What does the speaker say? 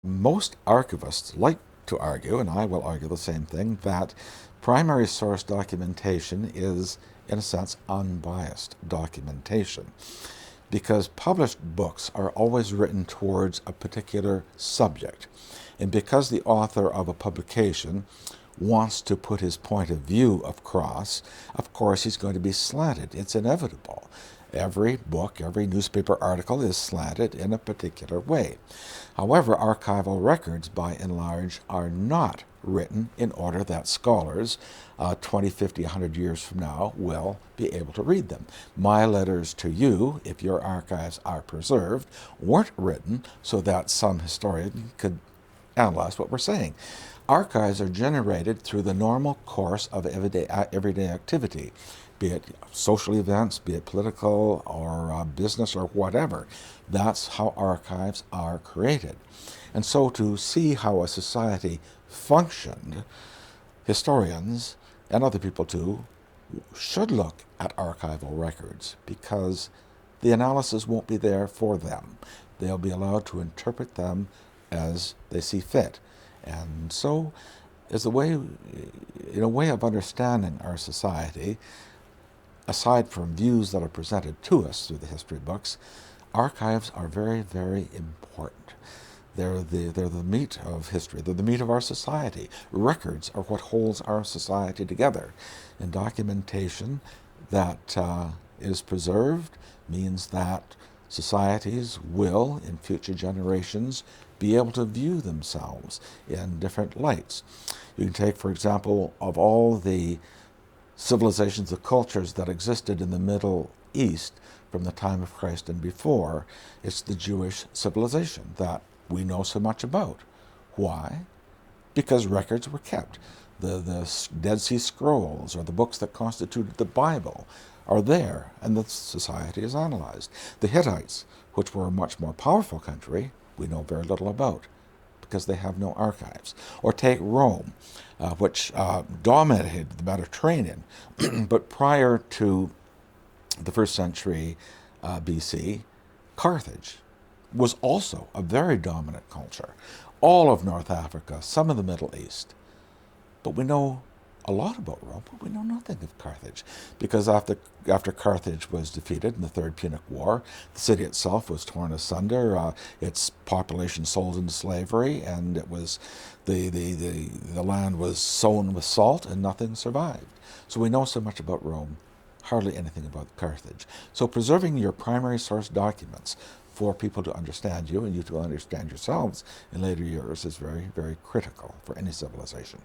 Most archivists like to argue, and I will argue the same thing, that primary source documentation is, in a sense, unbiased documentation. Because published books are always written towards a particular subject. And because the author of a publication wants to put his point of view across, of course he's going to be slanted. It's inevitable. Every book, every newspaper article is slanted in a particular way. However, archival records, by and large, are not written in order that scholars 20, 50, 100 years from now will be able to read them. My letters to you, if your archives are preserved, weren't written so that some historian could analyze what we're saying. Archives are generated through the normal course of everyday activity, be it social events, be it political or business or whatever. That's how archives are created. And so to see how a society functioned, historians and other people too should look at archival records, because the analysis won't be there for them. They'll be allowed to interpret them as they see fit. And so, as a way of understanding our society, aside from views that are presented to us through the history books, archives are very, very important. They're the meat of history. They're the meat of our society. Records are what holds our society together. And documentation that is preserved means that societies will, in future generations, be able to view themselves in different lights. You can take, for example, of all the civilizations, the cultures that existed in the Middle East from the time of Christ and before, it's the Jewish civilization that we know so much about. Why? Because records were kept. The Dead Sea Scrolls, or the books that constituted the Bible, are there, and the society is analyzed. The Hittites, which were a much more powerful country, we know very little about, because they have no archives. Or take Rome, which dominated the Mediterranean, but prior to the first century BC, Carthage was also a very dominant culture. All of North Africa, some of the Middle East. But we know a lot about Rome, but we know nothing of Carthage, because after Carthage was defeated in the Third Punic War, the city itself was torn asunder, its population sold into slavery, and it was the land was sown with salt, and nothing survived. So we know so much about Rome, hardly anything about Carthage. So preserving your primary source documents for people to understand you and you to understand yourselves in later years is very, very critical for any civilization.